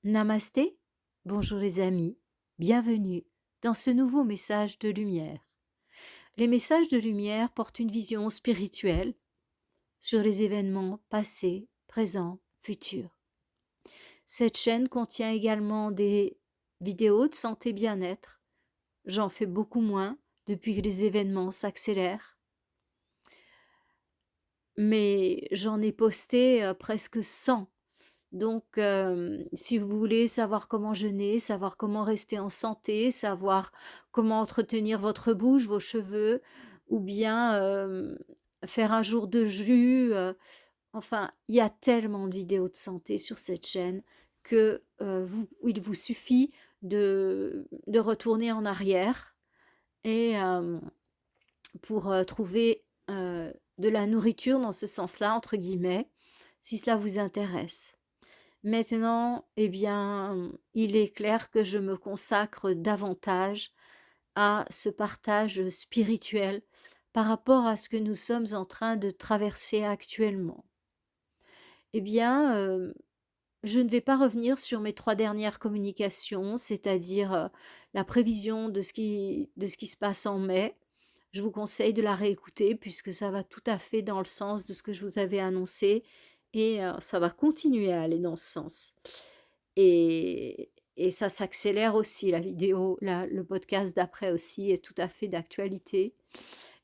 Namasté, bonjour les amis, bienvenue dans ce nouveau message de lumière. Les messages de lumière portent une vision spirituelle sur les événements passés, présents, futurs. Cette chaîne contient également des vidéos de santé bien-être. J'en fais beaucoup moins depuis que les événements s'accélèrent, mais j'en ai posté presque 100. Donc, si vous voulez savoir comment jeûner, savoir comment rester en santé, savoir comment entretenir votre bouche, vos cheveux, ou bien faire un jour de jus, enfin, il y a tellement de vidéos de santé sur cette chaîne que il vous suffit de retourner en arrière et pour trouver de la nourriture dans ce sens-là, entre guillemets, si cela vous intéresse. Maintenant, eh bien, il est clair que je me consacre davantage à ce partage spirituel par rapport à ce que nous sommes en train de traverser actuellement. Eh bien, je ne vais pas revenir sur mes 3 dernières communications, c'est-à-dire, la prévision de ce qui se passe en mai. Je vous conseille de la réécouter puisque ça va tout à fait dans le sens de ce que je vous avais annoncé et ça va continuer à aller dans ce sens. Et ça s'accélère aussi, la vidéo, le podcast d'après aussi est tout à fait d'actualité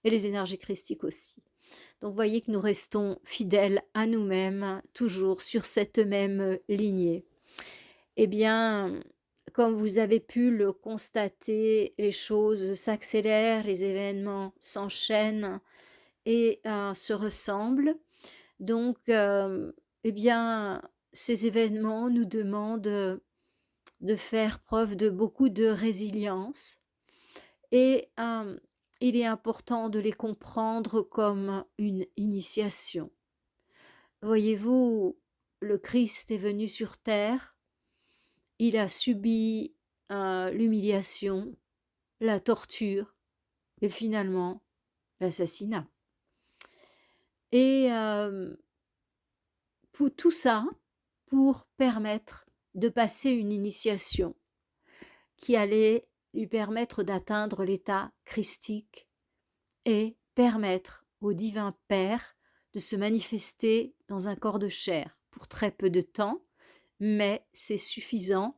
et les énergies christiques aussi. Donc, voyez que nous restons fidèles à nous-mêmes, toujours sur cette même lignée. Eh bien, comme vous avez pu le constater, les choses s'accélèrent, les événements s'enchaînent et se ressemblent. Donc, eh bien, ces événements nous demandent de faire preuve de beaucoup de résilience et il est important de les comprendre comme une initiation. Voyez-vous, le Christ est venu sur terre, il a subi l'humiliation, la torture et finalement l'assassinat. Et pour tout ça, pour permettre de passer une initiation qui allait lui permettre d'atteindre l'état christique et permettre au divin Père de se manifester dans un corps de chair pour très peu de temps, mais c'est suffisant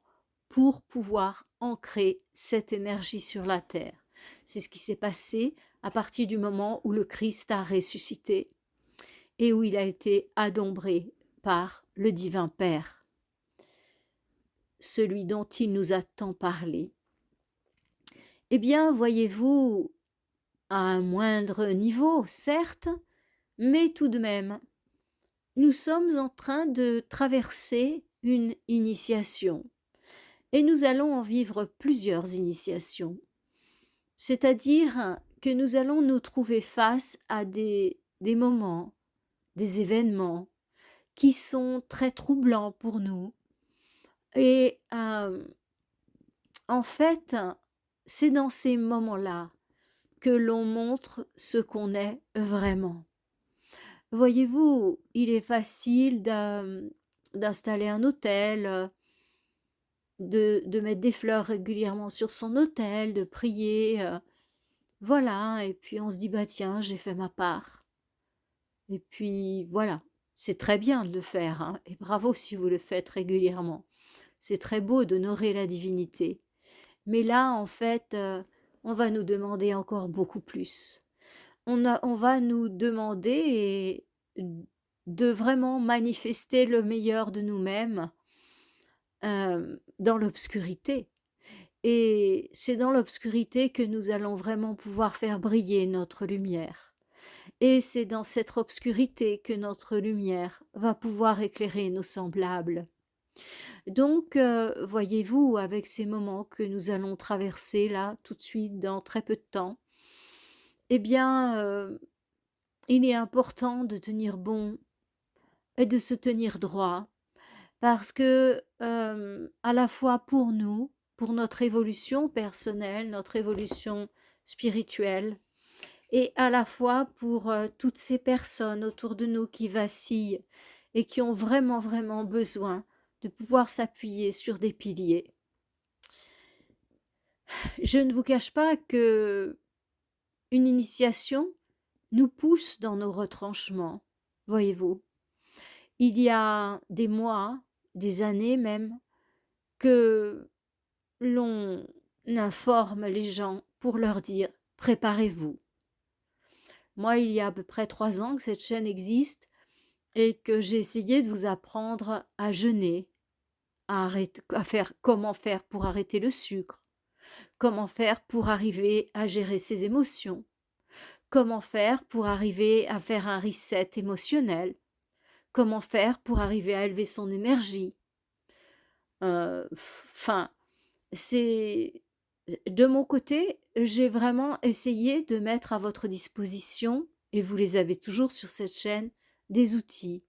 pour pouvoir ancrer cette énergie sur la terre. C'est ce qui s'est passé à partir du moment où le Christ a ressuscité et où il a été adombré par le divin Père, celui dont il nous a tant parlé. Eh bien, voyez-vous, à un moindre niveau, certes, mais tout de même, nous sommes en train de traverser une initiation et nous allons en vivre plusieurs initiations. C'est-à-dire que nous allons nous trouver face à des moments, des événements qui sont très troublants pour nous. Et en fait, c'est dans ces moments-là que l'on montre ce qu'on est vraiment. Voyez-vous, il est facile d'installer un autel, de mettre des fleurs régulièrement sur son autel, de prier, voilà, et puis on se dit, bah tiens, j'ai fait ma part. Et puis voilà, c'est très bien de le faire, hein, et bravo si vous le faites régulièrement. C'est très beau d'honorer la divinité. Mais là, en fait, on va nous demander encore beaucoup plus. On va nous demander de vraiment manifester le meilleur de nous-mêmes dans l'obscurité. Et c'est dans l'obscurité que nous allons vraiment pouvoir faire briller notre lumière. Et c'est dans cette obscurité que notre lumière va pouvoir éclairer nos semblables. Donc, voyez-vous, avec ces moments que nous allons traverser là, tout de suite, dans très peu de temps, eh bien, il est important de tenir bon et de se tenir droit, parce que, à la fois pour nous, pour notre évolution personnelle, notre évolution spirituelle, et à la fois pour toutes ces personnes autour de nous qui vacillent et qui ont vraiment, vraiment besoin de pouvoir s'appuyer sur des piliers. Je ne vous cache pas que une initiation nous pousse dans nos retranchements, voyez-vous. Il y a des mois, des années même, que l'on informe les gens pour leur dire préparez-vous. Moi, il y a à peu près 3 ans que cette chaîne existe et que j'ai essayé de vous apprendre à jeûner, comment faire pour arrêter le sucre, comment faire pour arriver à gérer ses émotions, comment faire pour arriver à faire un reset émotionnel, comment faire pour arriver à élever son énergie. Enfin, c'est de mon côté, j'ai vraiment essayé de mettre à votre disposition, et vous les avez toujours sur cette chaîne, des outils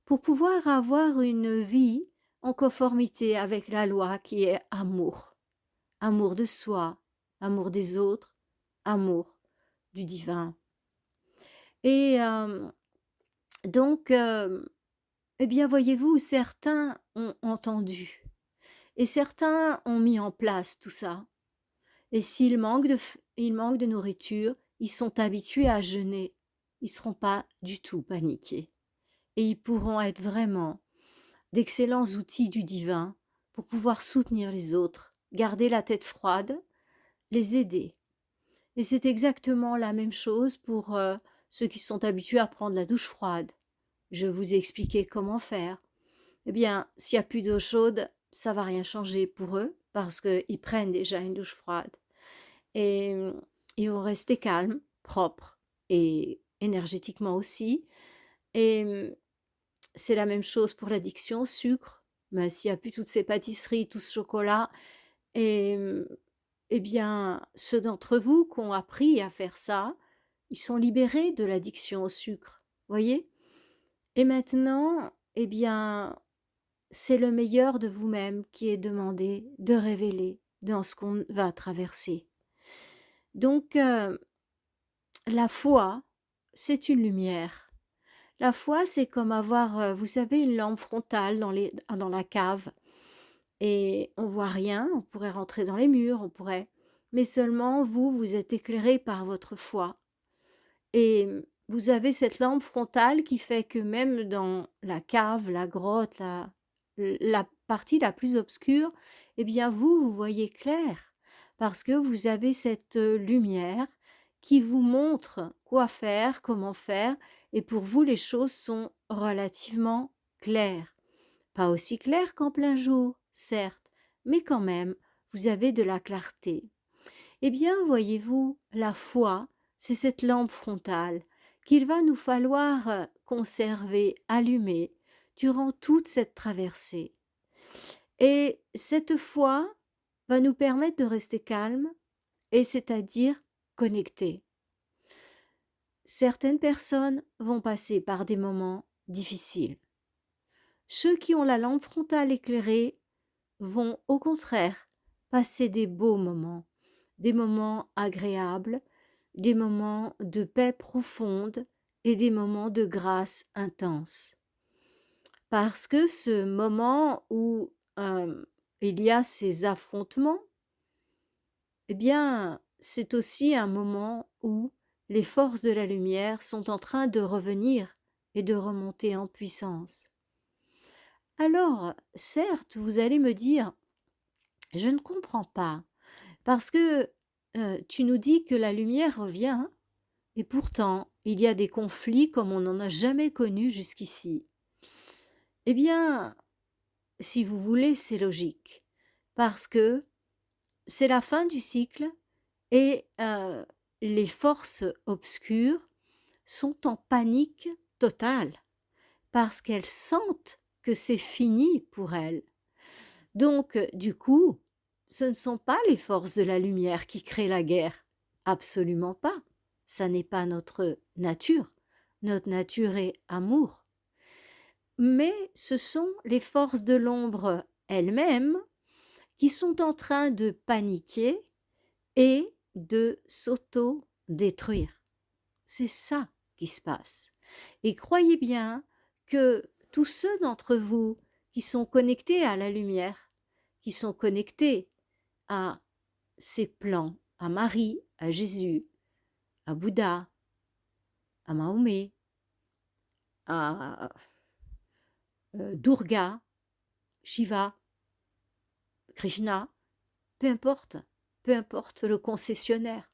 pour pouvoir avoir une vie en conformité avec la loi qui est amour. Amour de soi, amour des autres, amour du divin. Et donc, eh bien, voyez-vous, certains ont entendu et certains ont mis en place tout ça. Et s'il manque de nourriture, ils sont habitués à jeûner. Ils ne seront pas du tout paniqués. Et ils pourront être vraiment d'excellents outils du divin pour pouvoir soutenir les autres, garder la tête froide, les aider. Et c'est exactement la même chose pour ceux qui sont habitués à prendre la douche froide. Je vous ai expliqué comment faire. Eh bien, s'il n'y a plus d'eau chaude, ça ne va rien changer pour eux parce qu'ils prennent déjà une douche froide. Et ils vont rester calmes, propres et énergétiquement aussi. Et c'est la même chose pour l'addiction au sucre. Mais s'il n'y a plus toutes ces pâtisseries, tout ce chocolat, et eh bien, ceux d'entre vous qui ont appris à faire ça, ils sont libérés de l'addiction au sucre, voyez? Et maintenant, eh bien, c'est le meilleur de vous-même qui est demandé de révéler dans ce qu'on va traverser. Donc, la foi, c'est une lumière. La foi, c'est comme avoir, vous savez, une lampe frontale dans la cave. Et on voit rien, on pourrait rentrer dans les murs, mais seulement vous êtes éclairé par votre foi. Et vous avez cette lampe frontale qui fait que même dans la cave, la grotte, la partie la plus obscure, eh bien vous voyez clair, parce que vous avez cette lumière qui vous montre quoi faire, comment faire, et pour vous les choses sont relativement claires. Pas aussi claires qu'en plein jour, certes, mais quand même, vous avez de la clarté. Eh bien, voyez-vous, la foi, c'est cette lampe frontale qu'il va nous falloir conserver allumée durant toute cette traversée. Et cette foi va nous permettre de rester calme, et c'est-à-dire connectés. Certaines personnes vont passer par des moments difficiles. Ceux qui ont la lampe frontale éclairée vont au contraire passer des beaux moments, des moments agréables, des moments de paix profonde et des moments de grâce intense. Parce que ce moment où il y a ces affrontements, eh bien, c'est aussi un moment où les forces de la lumière sont en train de revenir et de remonter en puissance. Alors, certes, vous allez me dire, je ne comprends pas, parce que tu nous dis que la lumière revient, et pourtant, il y a des conflits comme on n'en a jamais connu jusqu'ici. Eh bien, si vous voulez, c'est logique, parce que c'est la fin du cycle et les forces obscures sont en panique totale, parce qu'elles sentent que c'est fini pour elles. Donc, du coup, ce ne sont pas les forces de la lumière qui créent la guerre. Absolument pas. Ça n'est pas notre nature. Notre nature est amour. Mais ce sont les forces de l'ombre elles-mêmes qui sont en train de paniquer et de s'auto-détruire. C'est ça qui se passe. Et croyez bien que tous ceux d'entre vous qui sont connectés à la lumière, qui sont connectés à ses plans, à Marie, à Jésus, à Bouddha, à Mahomet, à Durga, Shiva, Krishna, peu importe le concessionnaire.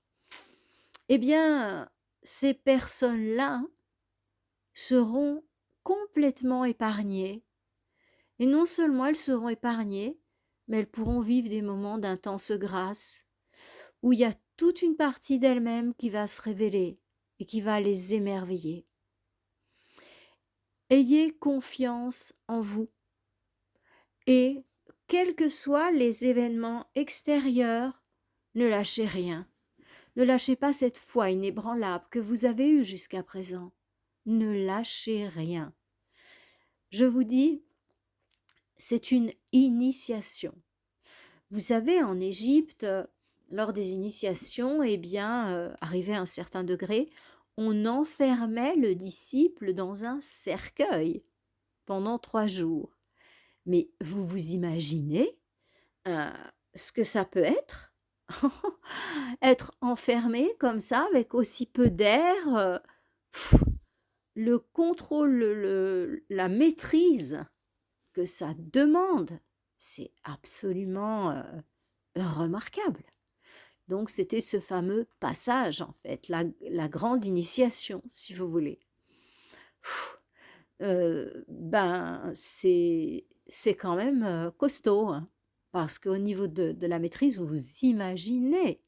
Eh bien, ces personnes-là seront complètement épargnées. Et non seulement elles seront épargnées, mais elles pourront vivre des moments d'intense grâce, où il y a toute une partie d'elles-mêmes qui va se révéler et qui va les émerveiller. Ayez confiance en vous et quels que soient les événements extérieurs, ne lâchez rien. Ne lâchez pas cette foi inébranlable que vous avez eue jusqu'à présent. Ne lâchez rien. Je vous dis, c'est une initiation. Vous savez, en Égypte, lors des initiations, arrivé à un certain degré, on enfermait le disciple dans un cercueil pendant 3 jours. Mais vous vous imaginez ce que ça peut être? Être enfermé comme ça, avec aussi peu d'air, le contrôle, la maîtrise que ça demande, c'est absolument remarquable. Donc c'était ce fameux passage, en fait, la grande initiation, si vous voulez. C'est quand même costaud, hein, parce qu'au niveau de la maîtrise, vous imaginez.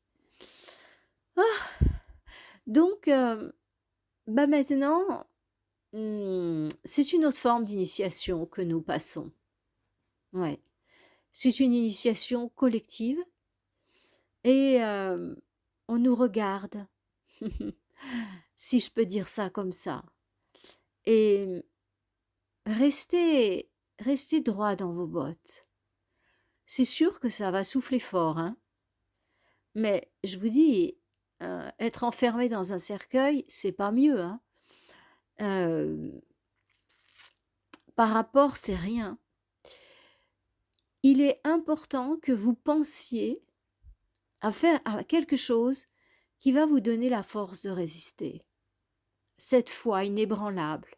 Donc, maintenant, c'est une autre forme d'initiation que nous passons. Ouais. C'est une initiation collective et on nous regarde, si je peux dire ça comme ça. Et restez droit dans vos bottes. C'est sûr que ça va souffler fort, hein. Mais je vous dis, être enfermé dans un cercueil, c'est pas mieux, hein. Par rapport, c'est rien. Il est important que vous pensiez à faire à quelque chose qui va vous donner la force de résister. Cette foi inébranlable.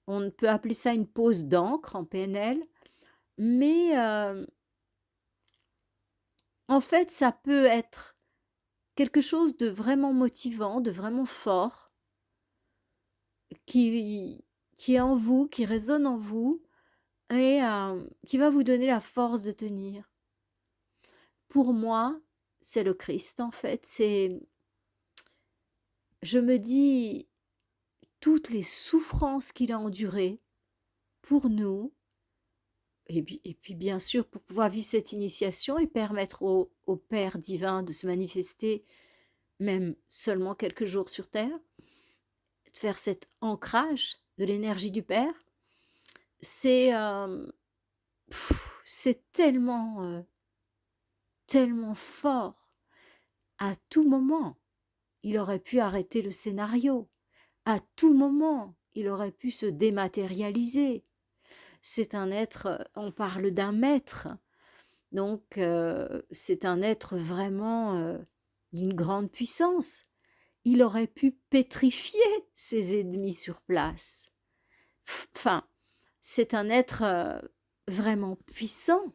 On peut appeler ça une pose d'encre en PNL, mais en fait, ça peut être quelque chose de vraiment motivant, de vraiment fort, qui est en vous, qui résonne en vous, et qui va vous donner la force de tenir. Pour moi, c'est le Christ, en fait. Je me dis, toutes les souffrances qu'il a endurées pour nous, et puis bien sûr pour pouvoir vivre cette initiation et permettre au Père divin de se manifester, même seulement quelques jours sur Terre, de faire cet ancrage de l'énergie du Père, c'est tellement, tellement fort. À tout moment, il aurait pu arrêter le scénario. À tout moment, il aurait pu se dématérialiser. C'est un être, on parle d'un maître, donc c'est un être vraiment d'une grande puissance. Il aurait pu pétrifier ses ennemis sur place. Enfin, c'est un être vraiment puissant.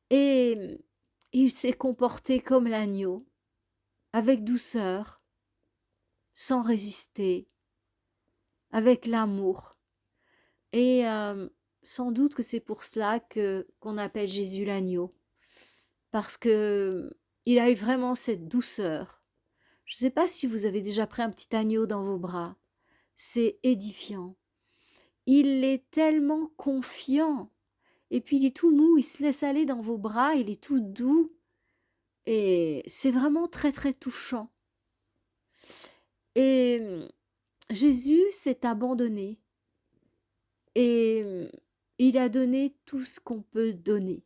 Et il s'est comporté comme l'agneau, avec douceur, sans résister, avec l'amour. Et sans doute que c'est pour cela qu'on appelle Jésus l'agneau, parce que il a eu vraiment cette douceur. Je ne sais pas si vous avez déjà pris un petit agneau dans vos bras, c'est édifiant. Il est tellement confiant, et puis il est tout mou, il se laisse aller dans vos bras, il est tout doux, et c'est vraiment très très touchant. Et Jésus s'est abandonné, et il a donné tout ce qu'on peut donner.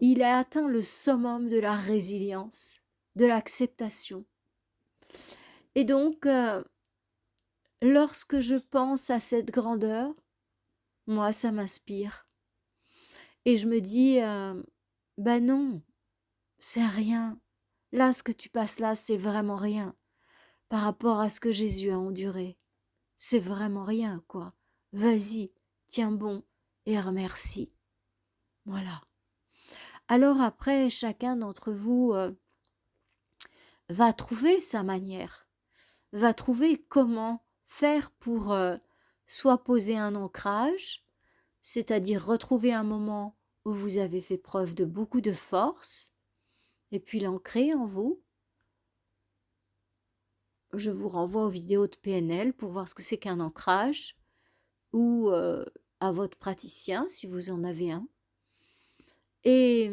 Il a atteint le summum de la résilience, de l'acceptation. Et donc, lorsque je pense à cette grandeur, Moi, ça m'inspire. Et je me dis, ben non, c'est rien. Là, ce que tu passes là, c'est vraiment rien par rapport à ce que Jésus a enduré. C'est vraiment rien, quoi. Vas-y, tiens bon et remercie. Voilà. Alors après, chacun d'entre vous va trouver sa manière, va trouver comment faire pour soit poser un ancrage, c'est-à-dire retrouver un moment où vous avez fait preuve de beaucoup de force, et puis l'ancrer en vous. Je vous renvoie aux vidéos de PNL pour voir ce que c'est qu'un ancrage, ou à votre praticien si vous en avez un. Et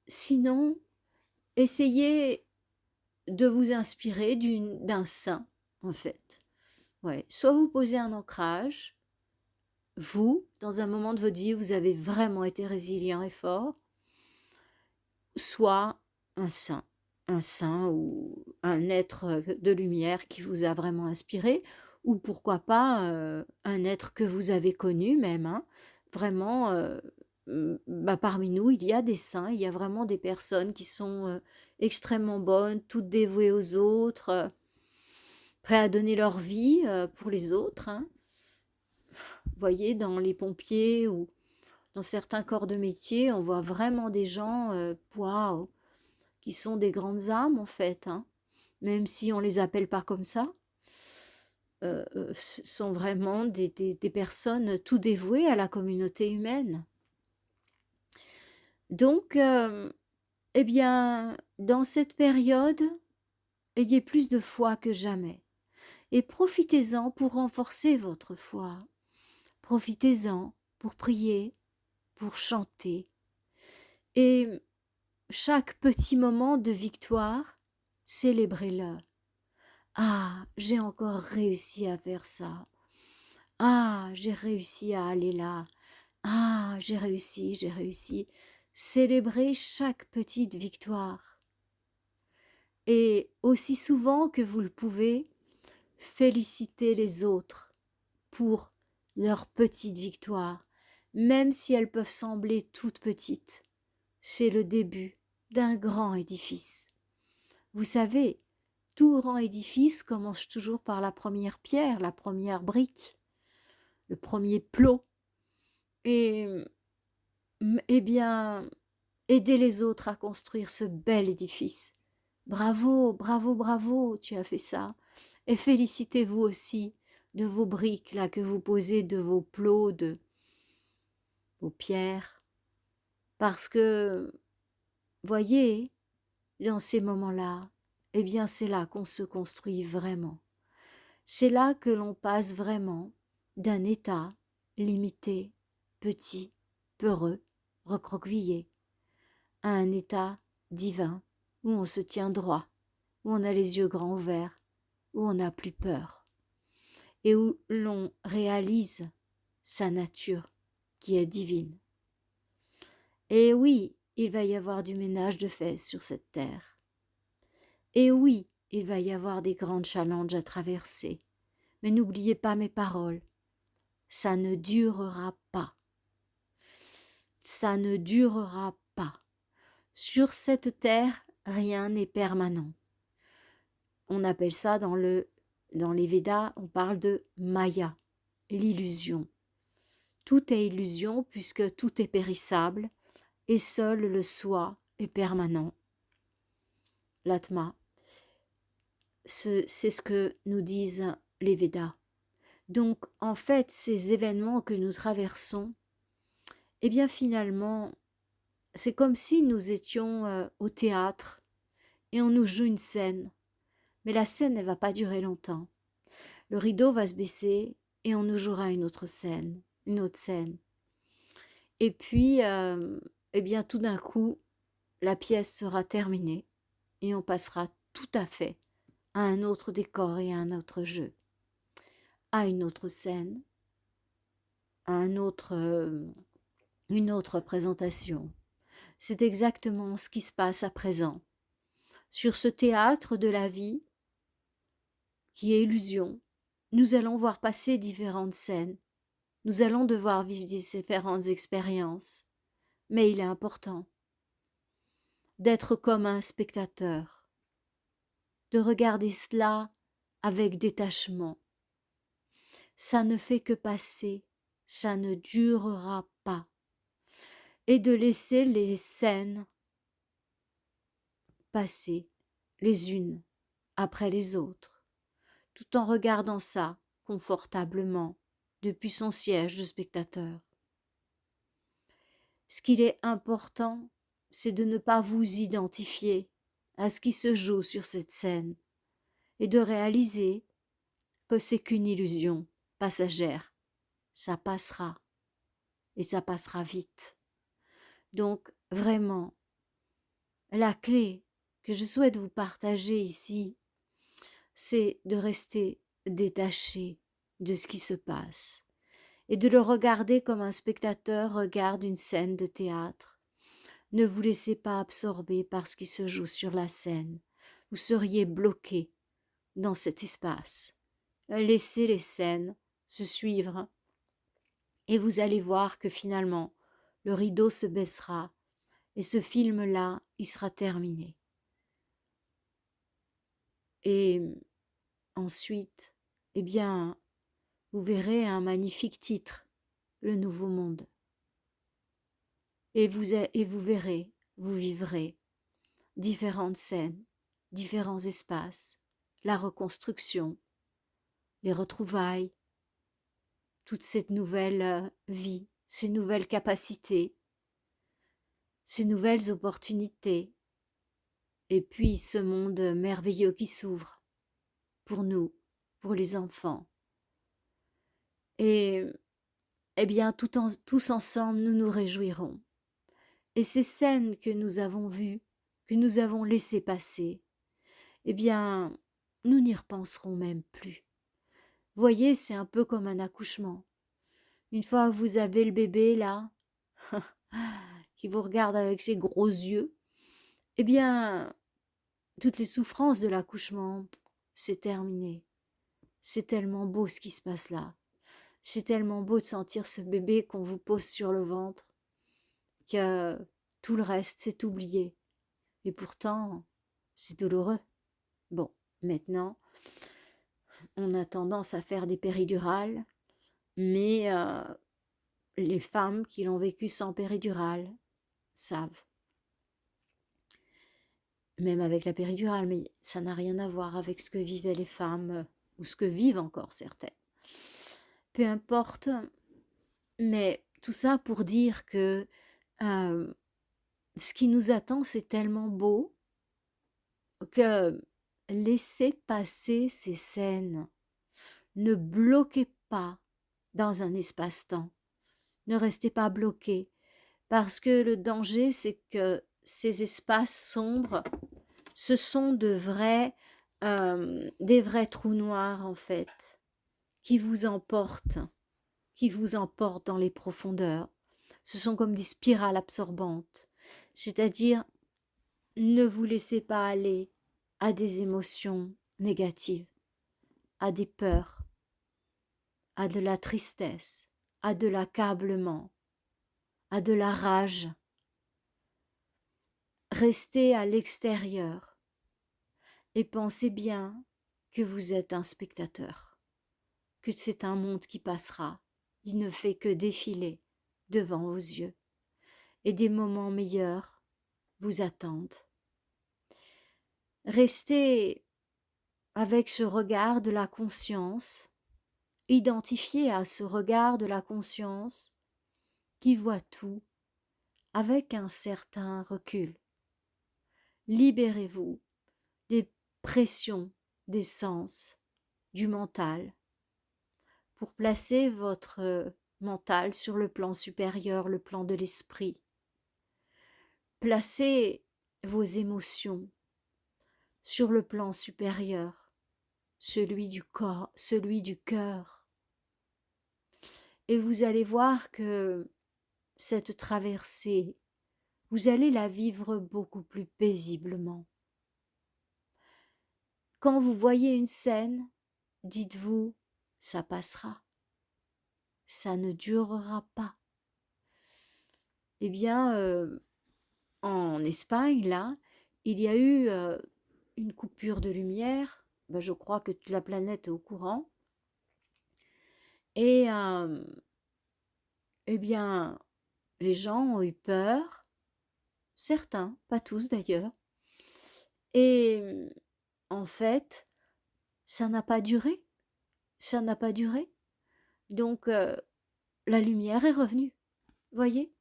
sinon, essayez de vous inspirer d'un saint, en fait. Ouais. Soit vous posez un ancrage, vous, dans un moment de votre vie où vous avez vraiment été résilient et fort, soit un saint ou un être de lumière qui vous a vraiment inspiré, ou pourquoi pas un être que vous avez connu même, hein. Vraiment, parmi nous, il y a des saints, il y a vraiment des personnes qui sont extrêmement bonnes, toutes dévouées aux autres, prêts à donner leur vie pour les autres, hein. Vous voyez, dans les pompiers ou dans certains corps de métier, on voit vraiment des gens, waouh, qui sont des grandes âmes en fait, hein, même si on les appelle pas comme ça. Ce sont vraiment des personnes tout dévouées à la communauté humaine. Donc, eh bien, dans cette période, ayez plus de foi que jamais et profitez-en pour renforcer votre foi. Profitez-en pour prier, pour chanter. Et chaque petit moment de victoire, célébrez-le. Ah, j'ai encore réussi à faire ça. Ah, j'ai réussi à aller là. Ah, j'ai réussi, j'ai réussi. Célébrez chaque petite victoire. Et aussi souvent que vous le pouvez, félicitez les autres pour leurs petites victoires, même si elles peuvent sembler toutes petites. C'est le début d'un grand édifice. Vous savez, tout grand édifice commence toujours par la première pierre, la première brique, le premier plot. Et eh bien, aidez les autres à construire ce bel édifice. Bravo, bravo, bravo, tu as fait ça. Et félicitez-vous aussi de vos briques là que vous posez, de vos plots, de vos pierres. Parce que, voyez, dans ces moments-là, eh bien c'est là qu'on se construit vraiment. C'est là que l'on passe vraiment d'un état limité, petit, peureux, recroquevillé, à un état divin où on se tient droit, où on a les yeux grands ouverts, où on n'a plus peur et où l'on réalise sa nature qui est divine. Et oui, il va y avoir du ménage de fait sur cette terre. Et oui, il va y avoir des grands challenges à traverser. Mais n'oubliez pas mes paroles, ça ne durera pas. Ça ne durera pas. Sur cette terre, rien n'est permanent. On appelle ça dans les Védas, on parle de Maya, l'illusion. Tout est illusion puisque tout est périssable et seul le soi est permanent. L'Atma, c'est ce que nous disent les Védas. Donc, en fait, ces événements que nous traversons, eh bien finalement, c'est comme si nous étions au théâtre et on nous joue une scène. Mais la scène, elle ne va pas durer longtemps. Le rideau va se baisser et on nous jouera une autre scène, une autre scène. Et puis, eh bien tout d'un coup, la pièce sera terminée et on passera tout à fait à un autre décor et à un autre jeu, à une autre scène, à une autre présentation. C'est exactement ce qui se passe à présent. Sur ce théâtre de la vie, qui est illusion, nous allons voir passer différentes scènes Nous allons devoir vivre différentes expériences, mais il est important d'être comme un spectateur, de regarder cela avec détachement. Ça ne fait que passer, ça ne durera pas. Et de laisser les scènes passer les unes après les autres, tout en regardant ça confortablement depuis son siège de spectateur. Ce qu'il est important, c'est de ne pas vous identifier à ce qui se joue sur cette scène et de réaliser que c'est qu'une illusion passagère. Ça passera et ça passera vite. Donc vraiment, la clé que je souhaite vous partager ici, c'est de rester détaché de ce qui se passe et de le regarder comme un spectateur regarde une scène de théâtre. Ne vous laissez pas absorber par ce qui se joue sur la scène. Vous seriez bloqué dans cet espace. Laissez les scènes se suivre et vous allez voir que finalement, le rideau se baissera et ce film-là, il sera terminé. Et ensuite, eh bien, vous verrez un magnifique titre, Le Nouveau Monde. Et vous verrez, vous vivrez différentes scènes, différents espaces, la reconstruction, les retrouvailles, toute cette nouvelle vie, ces nouvelles capacités, ces nouvelles opportunités, et puis ce monde merveilleux qui s'ouvre pour nous, pour les enfants. Et eh bien, tous ensemble, nous nous réjouirons. Et ces scènes que nous avons vues, que nous avons laissées passer, eh bien, nous n'y repenserons même plus. Voyez, c'est un peu comme un accouchement. Une fois que vous avez le bébé là, qui vous regarde avec ses gros yeux, eh bien, toutes les souffrances de l'accouchement, c'est terminé. C'est tellement beau ce qui se passe là. C'est tellement beau de sentir ce bébé qu'on vous pose sur le ventre, que tout le reste s'est oublié. Et pourtant, c'est douloureux. Bon, maintenant, on a tendance à faire des péridurales, mais les femmes qui l'ont vécu sans péridurale savent. Même avec la péridurale, mais ça n'a rien à voir avec ce que vivaient les femmes, ou ce que vivent encore certaines. Peu importe, mais tout ça pour dire que ce qui nous attend, c'est tellement beau que laissez passer ces scènes. Ne bloquez pas dans un espace-temps. Ne restez pas bloqué. Parce que le danger, c'est que ces espaces sombres, ce sont des vrais trous noirs, en fait, qui vous emportent dans les profondeurs. Ce sont comme des spirales absorbantes. C'est-à-dire, ne vous laissez pas aller à des émotions négatives, à des peurs, à de la tristesse, à de l'accablement, à de la rage. Restez à l'extérieur et pensez bien que vous êtes un spectateur, que c'est un monde qui passera, il ne fait que défiler devant vos yeux, et des moments meilleurs vous attendent. Restez avec ce regard de la conscience, identifié à ce regard de la conscience qui voit tout avec un certain recul. Libérez-vous des pressions des sens, du mental, pour placer votre mental sur le plan supérieur, le plan de l'esprit. Placez vos émotions sur le plan supérieur, celui du corps, celui du cœur. Et vous allez voir que cette traversée, vous allez la vivre beaucoup plus paisiblement. Quand vous voyez une scène, dites-vous, ça passera. ça ne durera pas. Eh bien, en Espagne, là, il y a eu une coupure de lumière. Ben, je crois que toute la planète est au courant. Et eh bien, les gens ont eu peur, certains, pas tous d'ailleurs. Et en fait, ça n'a pas duré. Ça n'a pas duré. Donc, la lumière est revenue, voyez?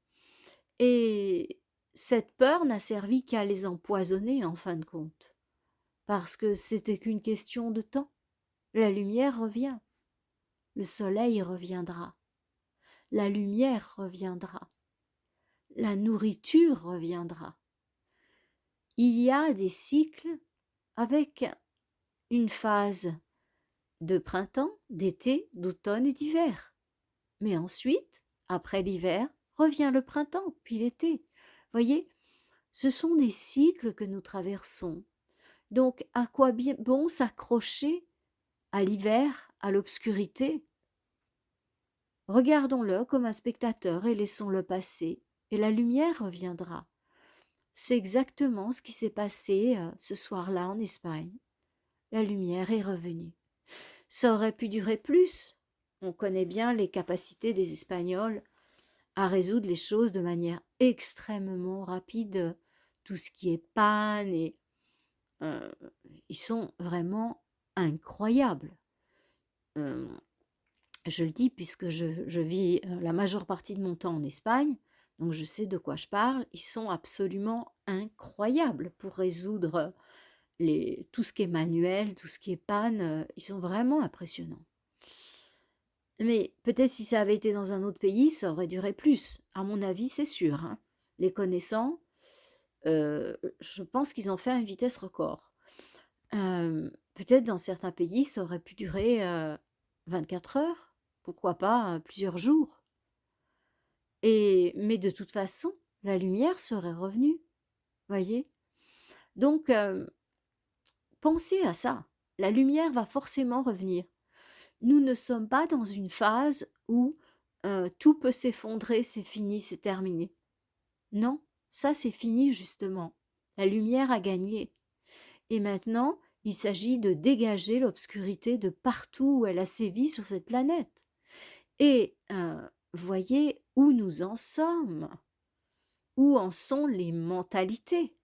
Et cette peur n'a servi qu'à les empoisonner en fin de compte, parce que c'était qu'une question de temps. La lumière revient, le soleil reviendra, la lumière reviendra, la nourriture reviendra. Il y a des cycles avec une phase de printemps, d'été, d'automne et d'hiver. Mais ensuite, après l'hiver, revient le printemps, puis l'été. Voyez, ce sont des cycles que nous traversons. Donc, à quoi bien bon s'accrocher à l'hiver, à l'obscurité? Regardons-le comme un spectateur et laissons-le passer, et la lumière reviendra. C'est exactement ce qui s'est passé ce soir-là en Espagne. La lumière est revenue. Ça aurait pu durer plus. On connaît bien les capacités des Espagnols à résoudre les choses de manière extrêmement rapide. Tout ce qui est panne, et euh, ils sont vraiment incroyables. Euh, je le dis puisque je vis la majeure partie de mon temps en Espagne, donc je sais de quoi je parle. Ils sont absolument incroyables pour résoudre tout ce qui est manuel, tout ce qui est panne. Ils sont vraiment impressionnants. Mais peut-être si ça avait été dans un autre pays, ça aurait duré plus. À mon avis, c'est sûr, hein. Les connaissants, je pense qu'ils ont fait à une vitesse record. Peut-être dans certains pays, ça aurait pu durer 24 heures, pourquoi pas plusieurs jours. Mais de toute façon, la lumière serait revenue, voyez. Donc, pensez à ça. La lumière va forcément revenir. Nous ne sommes pas dans une phase où tout peut s'effondrer, c'est fini, c'est terminé. Non, ça c'est fini justement. La lumière a gagné. Et maintenant, il s'agit de dégager l'obscurité de partout où elle a sévi sur cette planète. Et voyez où nous en sommes, où en sont les mentalités.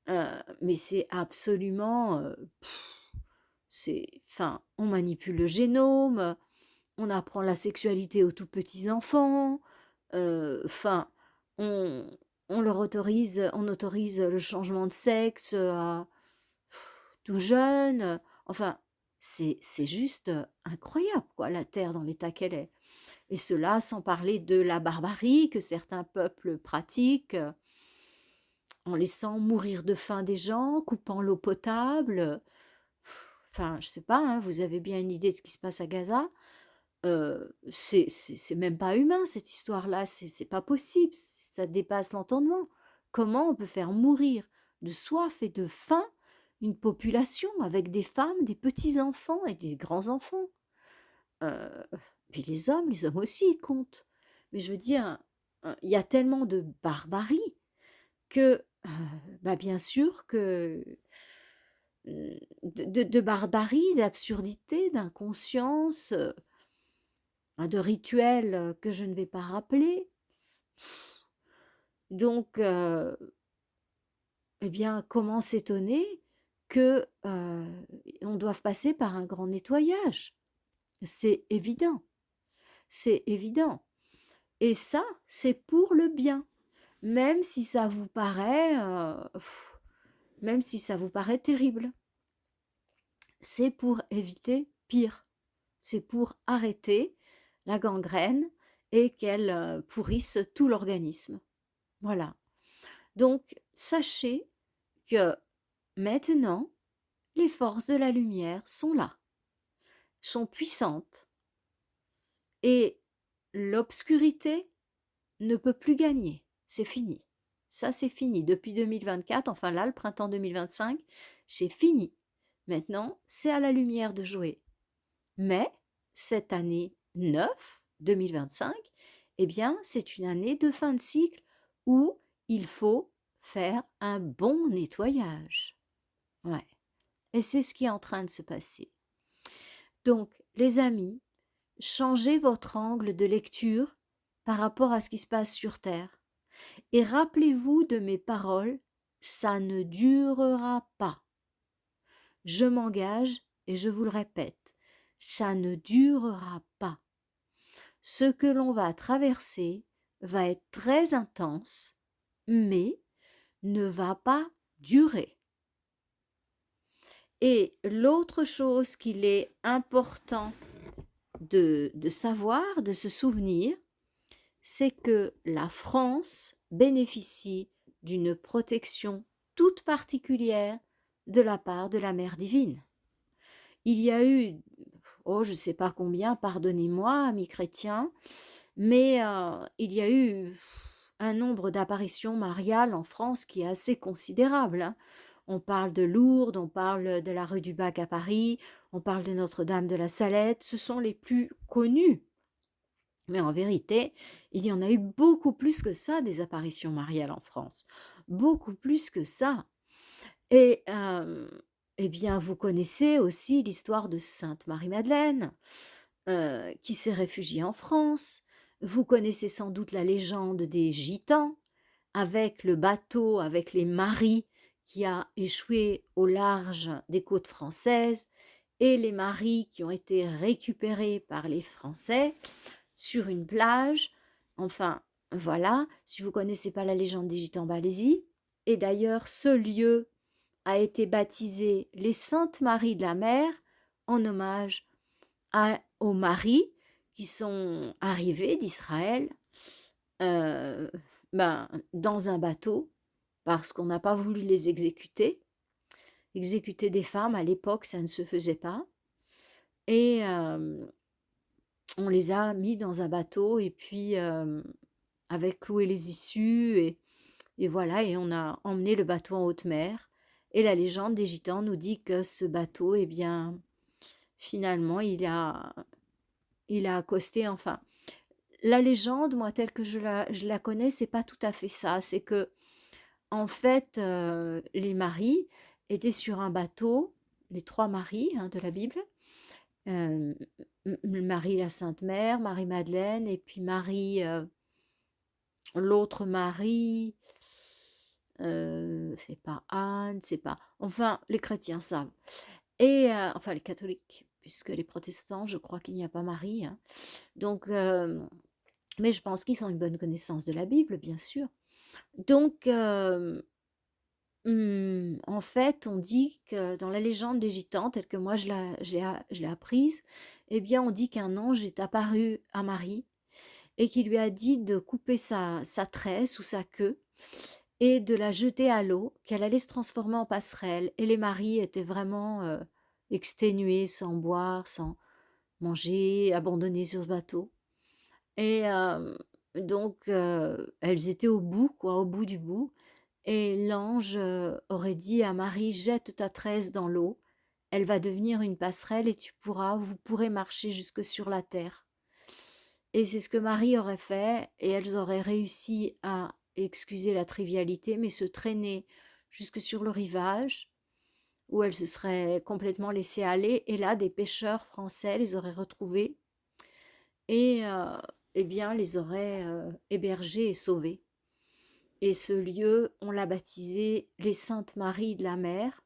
Mais c'est absolument... on manipule le génome, on apprend la sexualité aux tout petits enfants, enfin, on on autorise le changement de sexe à tout jeune. Enfin, c'est juste incroyable, quoi, la Terre dans l'état qu'elle est. Et cela sans parler de la barbarie que certains peuples pratiquent, en laissant mourir de faim des gens, coupant l'eau potable. Enfin, je sais pas, hein, vous avez bien une idée de ce qui se passe à Gaza. C'est même pas humain cette histoire-là, c'est pas possible, ça dépasse l'entendement. Comment on peut faire mourir de soif et de faim une population avec des femmes, des petits-enfants et des grands-enfants? Euh, Puis les hommes aussi, ils comptent. Mais je veux dire, il y a tellement de barbarie que, bah bien sûr que de barbarie, d'absurdité, d'inconscience, de rituels que je ne vais pas rappeler. Donc, eh bien, comment s'étonner que on doive passer par un grand nettoyage? C'est évident, c'est évident. Et ça, c'est pour le bien, même si ça vous paraît, même si ça vous paraît terrible. C'est pour éviter pire. C'est pour arrêter la gangrène et qu'elle pourrisse tout l'organisme. Voilà. Donc, sachez que maintenant, les forces de la lumière sont là, sont puissantes, et l'obscurité ne peut plus gagner. C'est fini. Ça, c'est fini. Depuis 2024, enfin là, le printemps 2025, c'est fini. Maintenant, c'est à la lumière de jouer. Mais cette année 9, 2025, eh bien, c'est une année de fin de cycle où il faut faire un bon nettoyage. Ouais. Et c'est ce qui est en train de se passer. Donc, les amis, changez votre angle de lecture par rapport à ce qui se passe sur Terre. Et rappelez-vous de mes paroles, ça ne durera pas. Je m'engage et je vous le répète, ça ne durera pas. Ce que l'on va traverser va être très intense, mais ne va pas durer. Et l'autre chose qu'il est important de savoir, de se souvenir, c'est que la France bénéficie d'une protection toute particulière de la part de la Mère divine. Il y a eu, oh je ne sais pas combien, pardonnez-moi, amis chrétiens, mais il y a eu un nombre d'apparitions mariales en France qui est assez considérable, hein. On parle de Lourdes, on parle de la rue du Bac à Paris, on parle de Notre-Dame de la Salette, ce sont les plus connus. Mais en vérité, il y en a eu beaucoup plus que ça des apparitions mariales en France. Beaucoup plus que ça. Et eh bien, vous connaissez aussi l'histoire de Sainte Marie-Madeleine, qui s'est réfugiée en France. Vous connaissez sans doute la légende des Gitans, avec le bateau, avec les maris, qui a échoué au large des côtes françaises, et les maris qui ont été récupérés par les Français sur une plage. Enfin, voilà, si vous ne connaissez pas la légende des Gitans, allez-y. Et d'ailleurs, ce lieu a été baptisé les Saintes Maries de la Mer en hommage aux maris qui sont arrivés d'Israël euh, dans un bateau parce qu'on n'a pas voulu les exécuter. Exécuter des femmes, à l'époque, ça ne se faisait pas. Et on les a mis dans un bateau et puis avec cloué les issues et voilà, et on a emmené le bateau en haute mer. Et la légende des Gitans nous dit que ce bateau, eh bien, finalement, il a accosté, enfin. La légende, moi, telle que je la connais, c'est pas tout à fait ça. C'est que, en fait, les maris étaient sur un bateau, les trois maris hein, de la Bible, euh, Marie la Sainte Mère, Marie-Madeleine, et puis Marie, l'autre Marie, c'est pas Anne, c'est pas. Enfin, les chrétiens savent. Et enfin, les catholiques, puisque les protestants, je crois qu'il n'y a pas Marie, hein. Donc, mais je pense qu'ils ont une bonne connaissance de la Bible, bien sûr. Donc, en fait, on dit que dans la légende des Gitans, telle que moi je l'ai apprise, eh bien, on dit qu'un ange est apparu à Marie et qui lui a dit de couper sa tresse ou sa queue et de la jeter à l'eau, qu'elle allait se transformer en passerelle. Et les maris étaient vraiment exténués, sans boire, sans manger, abandonnés sur ce bateau. Et donc, elles étaient au bout, quoi, au bout du bout. Et l'ange aurait dit à Marie, jette ta tresse dans l'eau, elle va devenir une passerelle et vous pourrez marcher jusque sur la terre. Et c'est ce que Marie aurait fait, et elles auraient réussi à, excuser la trivialité, mais se traîner jusque sur le rivage, où elles se seraient complètement laissées aller, et là, des pêcheurs français les auraient retrouvées, et eh bien, les auraient hébergées et sauvées. Et ce lieu, on l'a baptisé les Saintes Maries de la Mer,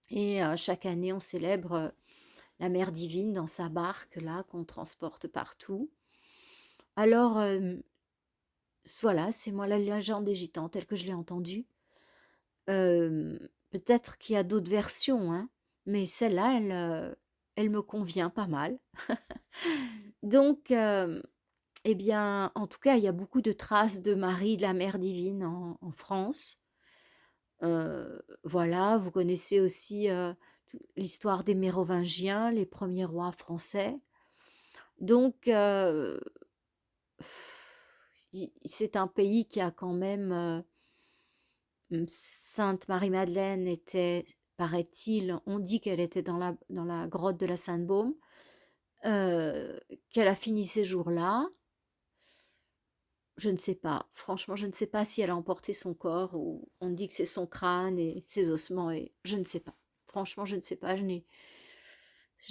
et chaque année, on célèbre la Mère divine dans sa barque, là, qu'on transporte partout. Alors, voilà, c'est moi la légende des Gitans, telle que je l'ai entendue. Peut-être qu'il y a d'autres versions, hein, mais celle-là, elle me convient pas mal. Donc, eh bien, en tout cas, il y a beaucoup de traces de Marie, de la Mère divine en France. Voilà, vous connaissez aussi l'histoire des Mérovingiens, les premiers rois français. Donc, c'est un pays qui a quand même Sainte Marie-Madeleine était, paraît-il, on dit qu'elle était dans la grotte de la Sainte-Baume. qu'elle a fini ces jours-là. Je ne sais pas. Franchement, je ne sais pas si elle a emporté son corps ou on dit que c'est son crâne et ses ossements et je ne sais pas. Franchement, je ne sais pas. Je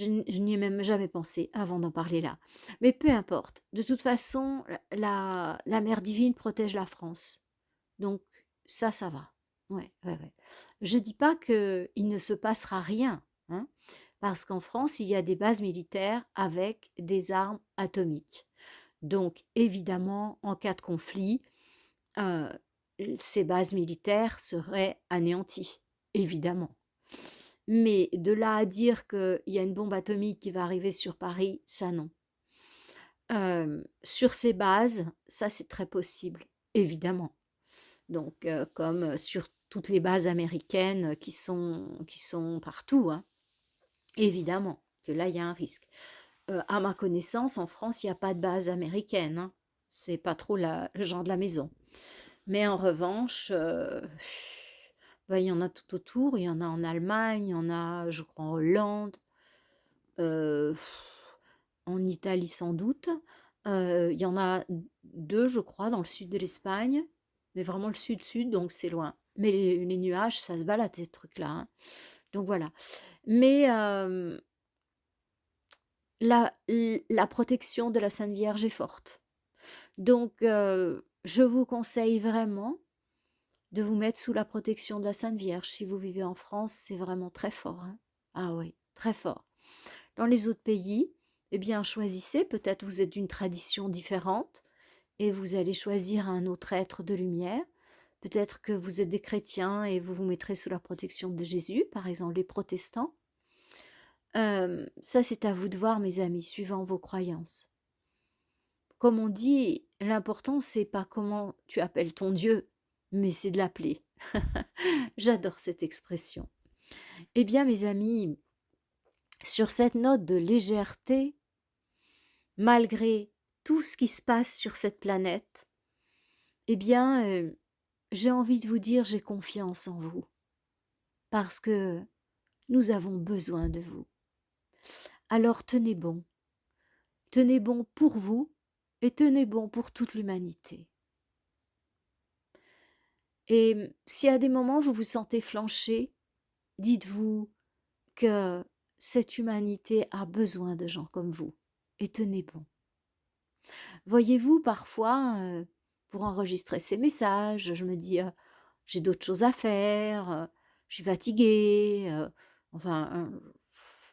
n'y ai même jamais pensé avant d'en parler là. Mais peu importe. De toute façon, la mère divine protège la France. Donc, ça va. Ouais, ouais, ouais. Je dis pas qu'il ne se passera rien, hein, parce qu'en France, il y a des bases militaires avec des armes atomiques. Donc, évidemment, en cas de conflit, euh, ces bases militaires seraient anéanties, évidemment. Mais de là à dire qu'il y a une bombe atomique qui va arriver sur Paris, ça non. Sur ces bases, ça c'est très possible, évidemment. Donc, comme sur toutes les bases américaines qui sont partout, hein, évidemment que là, il y a un risque. À ma connaissance, en France, il n'y a pas de base américaine, hein. C'est pas trop le genre de la maison. Mais en revanche, bah, il y en a tout autour. Il y en a en Allemagne, il y en a, je crois, en Hollande, euh, en Italie sans doute. Il y en a deux, je crois, dans le sud de l'Espagne, mais vraiment le sud-sud, donc c'est loin. Mais les nuages, ça se balade, ces trucs-là, hein. Donc voilà. Mais la protection de la Sainte Vierge est forte. Donc, je vous conseille vraiment de vous mettre sous la protection de la Sainte Vierge. Si vous vivez en France, c'est vraiment très fort, hein. Ah oui, très fort. Dans les autres pays, eh bien, choisissez. Peut-être vous êtes d'une tradition différente et vous allez choisir un autre être de lumière. Peut-être que vous êtes des chrétiens et vous vous mettrez sous la protection de Jésus, par exemple les protestants. Ça, c'est à vous de voir, mes amis, suivant vos croyances. Comme on dit, l'important, c'est pas comment tu appelles ton Dieu, mais c'est de l'appeler. J'adore cette expression. Eh bien, mes amis, sur cette note de légèreté, malgré tout ce qui se passe sur cette planète, eh bien, j'ai envie de vous dire, j'ai confiance en vous, parce que nous avons besoin de vous. Alors tenez bon pour vous et tenez bon pour toute l'humanité. Et si à des moments vous vous sentez flancher, dites-vous que cette humanité a besoin de gens comme vous et tenez bon. Voyez-vous, parfois, pour enregistrer ces messages, je me dis, j'ai d'autres choses à faire, je suis fatiguée, enfin,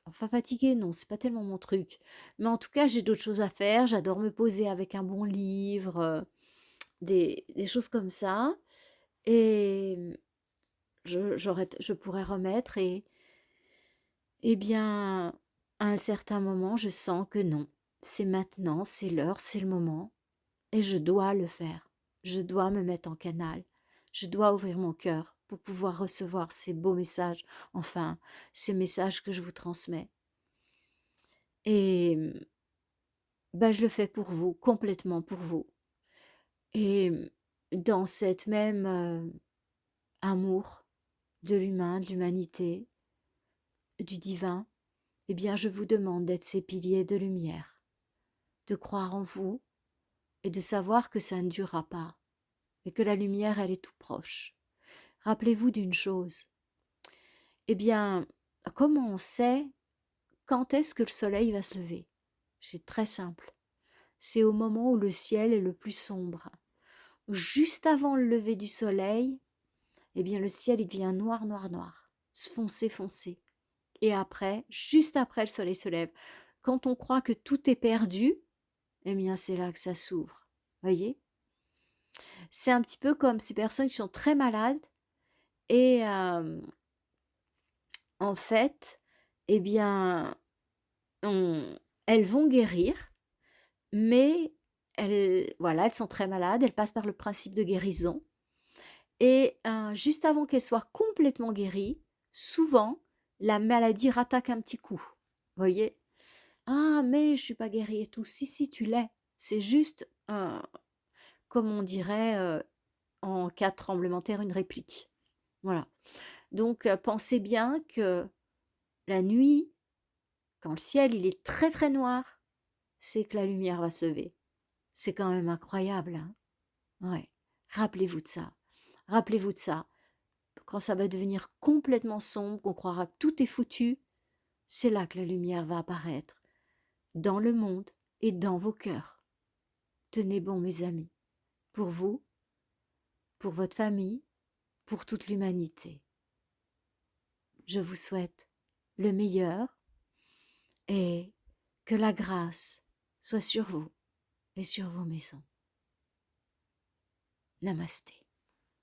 enfin fatiguée, non, c'est pas tellement mon truc. Mais en tout cas, j'ai d'autres choses à faire, j'adore me poser avec un bon livre, des choses comme ça. Et je pourrais remettre et, eh bien, à un certain moment, je sens que non, c'est maintenant, c'est l'heure, c'est le moment. Et je dois le faire. Je dois me mettre en canal. Je dois ouvrir mon cœur pour pouvoir recevoir ces beaux messages, enfin, ces messages que je vous transmets. Et ben, je le fais pour vous, complètement pour vous. Et dans cette même amour de l'humain, de l'humanité, du divin, eh bien, je vous demande d'être ces piliers de lumière, de croire en vous et de savoir que ça ne durera pas et que la lumière, elle est tout proche. Rappelez-vous d'une chose. Eh bien, comment on sait quand est-ce que le soleil va se lever? C'est très simple. C'est au moment où le ciel est le plus sombre. Juste avant le lever du soleil, eh bien le ciel il devient noir, noir, noir, foncé, foncé. Et après, juste après le soleil se lève, quand on croit que tout est perdu, eh bien c'est là que ça s'ouvre. Voyez? C'est un petit peu comme ces personnes qui sont très malades et en fait, eh bien, elles vont guérir, mais voilà, elles sont très malades, elles passent par le principe de guérison. Et juste avant qu'elles soient complètement guéries, souvent, la maladie rattaque un petit coup. Vous voyez? Ah, mais je suis pas guérie et tout. Si, si, tu l'es. C'est juste, comme on dirait en cas de tremblement de terre, une réplique. Voilà. Donc, pensez bien que la nuit, quand le ciel il est très très noir, c'est que la lumière va se lever. C'est quand même incroyable, hein. Ouais. Rappelez-vous de ça. Rappelez-vous de ça. Quand ça va devenir complètement sombre, qu'on croira que tout est foutu, c'est là que la lumière va apparaître, dans le monde et dans vos cœurs. Tenez bon, mes amis, pour vous, pour votre famille, pour toute l'humanité. Je vous souhaite le meilleur et que la grâce soit sur vous et sur vos maisons. Namasté.